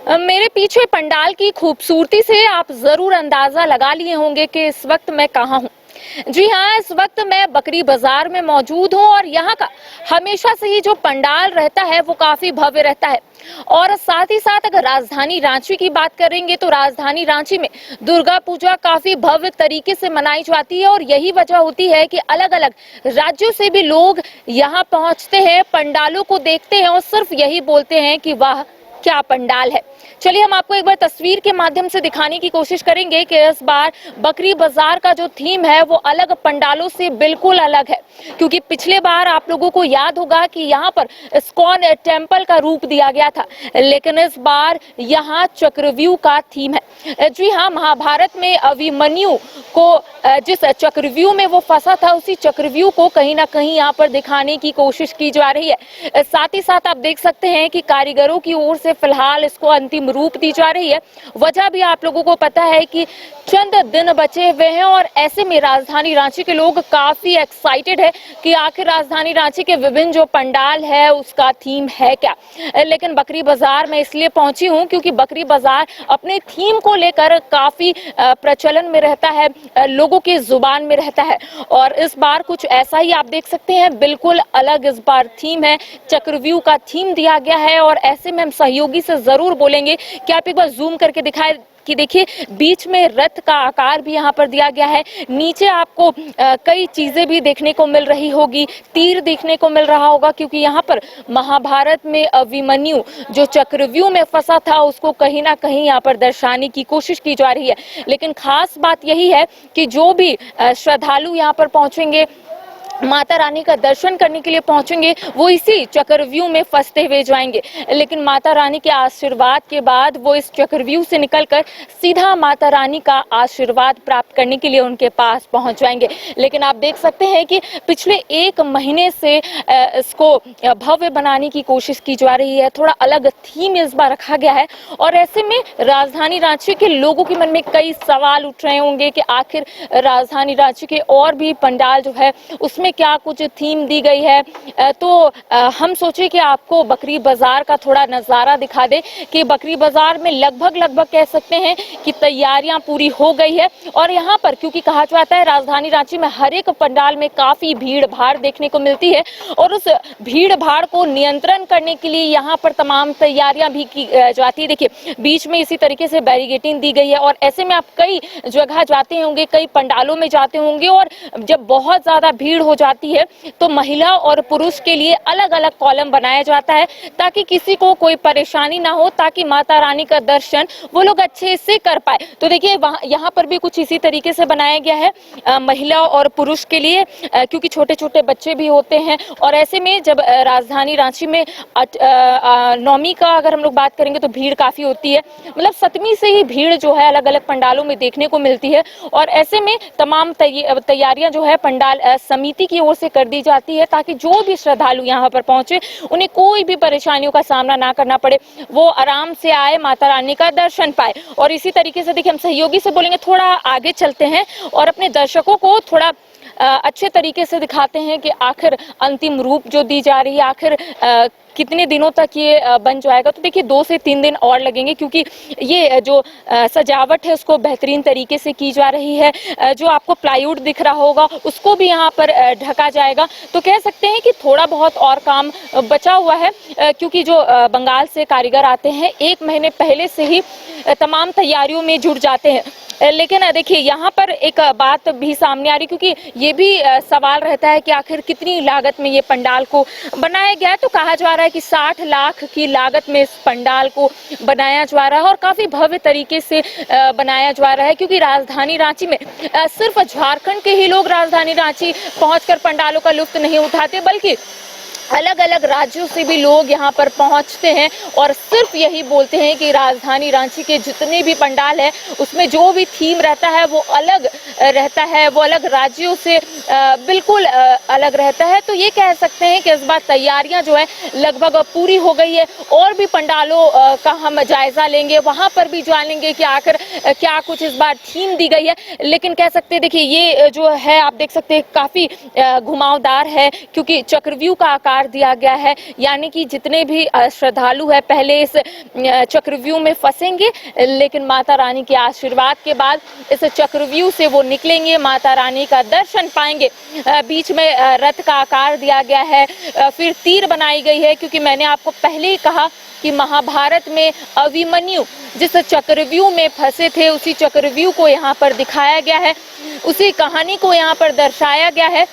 मेरे पीछे पंडाल की खूबसूरती से आप जरूर अंदाजा लगा लिए होंगे कि इस वक्त मैं कहाँ हूँ। जी हाँ, इस वक्त मैं बकरी बाजार में मौजूद हूँ और यहाँ का हमेशा से ही जो पंडाल रहता है वो काफी भव्य रहता है। और साथ ही साथ अगर राजधानी रांची की बात करेंगे तो राजधानी रांची में दुर्गा पूजा काफी भव्य तरीके से मनाई जाती है और यही वजह होती है कि अलग अलग राज्यों से भी लोग यहाँ पहुँचते हैं, पंडालों को देखते हैं और सिर्फ यही बोलते हैं कि वाह क्या पंडाल है। चलिए हम आपको एक बार तस्वीर के माध्यम से दिखाने की कोशिश करेंगे कि इस बार बकरी बाजार का जो थीम है वो अलग पंडालों से बिल्कुल अलग है, क्योंकि पिछले बार आप लोगों को याद होगा कि यहाँ पर इस्कॉन टेम्पल का रूप दिया गया था, लेकिन इस बार यहाँ चक्रव्यूह का थीम है। जी हाँ, महाभारत में अभिमन्यु को जिस चक्रव्यूह में वो फंसा था उसी चक्रव्यूह को कहीं ना कहीं यहाँ पर दिखाने की कोशिश की जा रही है। साथ ही साथ आप देख सकते हैं कि कारीगरों की ओर से फिलहाल इसको अंतिम रूप दी जा रही है। वजह भी आप लोगों को पता है कि चंद दिन बचे हुए हैं और ऐसे में राजधानी रांची के लोग काफी एक्साइटेड है कि आखिर राजधानी रांची के विभिन्न जो पंडाल है उसका थीम है क्या। लेकिन बकरी बाजार में इसलिए पहुंची हूं क्योंकि बकरी बाजार अपने थीम को लेकर काफी प्रचलन में रहता है, लोगों की जुबान में रहता है और इस बार कुछ ऐसा ही आप देख सकते हैं। बिल्कुल अलग इस बार थीम है, चक्रव्यूह का थीम दिया गया है और ऐसे में हम सहयोगी से जरूर बोलेंगे कि आप एक बार जूम करके दिखाए कि देखिए बीच में रथ का आकार भी यहाँ पर दिया गया है। नीचे आपको कई चीजें भी देखने को मिल रही होगी, तीर देखने को मिल रहा होगा, क्योंकि यहाँ पर महाभारत में अभिमन्यु जो चक्रव्यूह में फंसा था उसको कहीं ना कहीं यहाँ पर दर्शाने की कोशिश की जा रही है। लेकिन खास बात यही है कि जो भी श्रद्धालु यहाँ पर पहुंचेंगे, माता रानी का दर्शन करने के लिए पहुंचेंगे, वो इसी चक्रव्यूह में फंसते हुए जाएंगे। लेकिन माता रानी के आशीर्वाद के बाद वो इस चक्रव्यूह से निकलकर सीधा माता रानी का आशीर्वाद प्राप्त करने के लिए उनके पास पहुंच जाएंगे। लेकिन आप देख सकते हैं कि पिछले एक महीने से इसको भव्य बनाने की कोशिश की जा रही है, थोड़ा अलग थीम इस बार रखा गया है और ऐसे में राजधानी रांची के लोगों के मन में कई सवाल उठ रहे होंगे कि आखिर राजधानी रांची के और भी पंडाल जो है उसमें क्या कुछ थीम दी गई है। तो हम सोचे कि आपको बकरी बाजार का थोड़ा नजारा दिखा दे कि बकरी बाजार में लगभग कह सकते हैं कि तैयारियां पूरी हो गई है और यहाँ पर क्योंकि कहा जाता है राजधानी रांची में हर एक पंडाल में काफी भीड़ भाड़ देखने को मिलती है और उस भीड़ भाड़ को नियंत्रण करने के लिए यहाँ पर तमाम तैयारियां भी की जाती है। देखिए बीच में इसी तरीके से बैरिकेडिंग दी गई है और ऐसे में आप कई जगह जाते होंगे, कई पंडालों में जाते होंगे और जब बहुत ज्यादा भीड़ हो जाती है तो महिला और पुरुष के लिए अलग अलग कॉलम बनाया जाता है ताकि किसी को कोई परेशानी ना हो, ताकि माता रानी का दर्शन वो लोग अच्छे से कर पाए। तो देखिए यहाँ पर भी कुछ इसी तरीके से बनाया गया है महिला और पुरुष के लिए, क्योंकि छोटे छोटे बच्चे भी होते हैं और ऐसे में जब राजधानी रांची में नौमी का अगर हम लोग बात करेंगे तो भीड़ काफी होती है, मतलब 7वीं से ही भीड़ जो है अलग अलग पंडालों में देखने को मिलती है और ऐसे में तमाम तैयारियां जो है पंडाल समिति की ओर से कर दी जाती है ताकि जो भी श्रद्धालु यहाँ पर पहुंचे उन्हें कोई भी परेशानियों का सामना ना करना पड़े, वो आराम से आए, माता रानी का दर्शन पाए। और इसी तरीके से देखिए हम सहयोगी से बोलेंगे थोड़ा आगे चलते हैं और अपने दर्शकों को थोड़ा अच्छे तरीके से दिखाते हैं कि आखिर अंतिम रूप जो दी जा रही है आखिर कितने दिनों तक ये बन जाएगा। तो देखिए 2 से 3 दिन और लगेंगे क्योंकि ये जो सजावट है उसको बेहतरीन तरीके से की जा रही है। जो आपको प्लाईवुड दिख रहा होगा उसको भी यहाँ पर ढका जाएगा। तो कह सकते हैं कि थोड़ा बहुत और काम बचा हुआ है क्योंकि जो बंगाल से कारीगर आते हैं 1 महीने पहले से ही तमाम तैयारियों में जुट जाते हैं। लेकिन देखिए यहाँ पर एक बात भी सामने आ रही, क्योंकि ये भी सवाल रहता है कि आखिर कितनी लागत में ये पंडाल को बनाया गया है। तो कहा जा रहा है कि 60 लाख की लागत में इस पंडाल को बनाया जा रहा है और काफी भव्य तरीके से बनाया जा रहा है, क्योंकि राजधानी रांची में सिर्फ झारखंड के ही लोग राजधानी रांची पहुंचकर पंडालों का लुत्फ नहीं उठाते, बल्कि अलग अलग राज्यों से भी लोग यहाँ पर पहुँचते हैं और सिर्फ यही बोलते हैं कि राजधानी रांची के जितने भी पंडाल है उसमें जो भी थीम रहता है वो अलग रहता है, वो अलग राज्यों से बिल्कुल अलग रहता है। तो ये कह सकते हैं कि इस बार तैयारियां जो है लगभग पूरी हो गई है और भी पंडालों का हम जायजा लेंगे, वहाँ पर भी जानेंगे कि आखिर क्या कुछ इस बार थीम दी गई है। लेकिन कह सकते हैं देखिए ये जो है आप देख सकते हैं काफ़ी घुमावदार है, क्योंकि चक्रव्यूह का आकार आकार दिया गया है, यानी कि जितने भी श्रद्धालु है पहले इस चक्रव्यूह में फंसेंगे, लेकिन माता रानी के आशीर्वाद के बाद इस चक्रव्यूह से वो निकलेंगे, माता रानी का दर्शन पाएंगे। बीच में रथ का आकार दिया गया है, फिर तीर बनाई गई है, क्योंकि मैंने आपको पहले ही कहा कि महाभारत में अभिमन्यु जिस चक्रव्यूह में फंसे थे उसी चक्रव्यूह को यहाँ पर दिखाया गया है, उसी कहानी को यहाँ पर दर्शाया गया है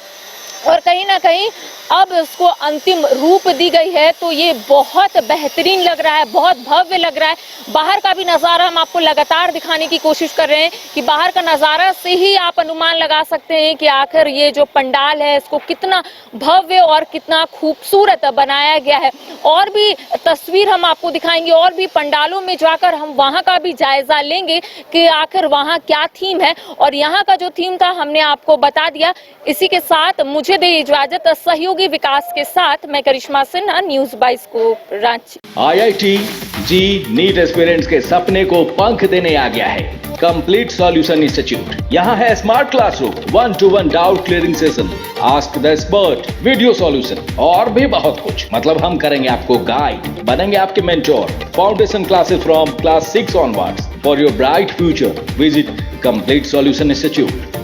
और कहीं ना कहीं अब इसको अंतिम रूप दी गई है। तो ये बहुत बेहतरीन लग रहा है, बहुत भव्य लग रहा है। बाहर का भी नज़ारा हम आपको लगातार दिखाने की कोशिश कर रहे हैं कि बाहर का नज़ारा से ही आप अनुमान लगा सकते हैं कि आखिर ये जो पंडाल है इसको कितना भव्य और कितना खूबसूरत बनाया गया है। और भी तस्वीर हम आपको दिखाएंगे और भी पंडालों में जाकर हम वहाँ का भी जायजा लेंगे कि आखिर वहाँ क्या थीम है, और यहाँ का जो थीम था हमने आपको बता दिया। इसी के साथ मुझे दे इजाजत, सहयोगी विकास के साथ मैं करिश्मा सिन्हा, न्यूज़ 22 को रांची। IIT जी नीट एस्पिरेंट्स के सपने को पंख देने आ गया है कंप्लीट सॉल्यूशन इंस्टीट्यूट। यहाँ है smart classroom, 1-to-1 doubt clearing session, ask the expert, video solution और भी बहुत कुछ। मतलब हम करेंगे आपको गाइड, बनेंगे आपके mentor. Foundation classes from class 6 onwards for your bright future. Visit complete solution institute.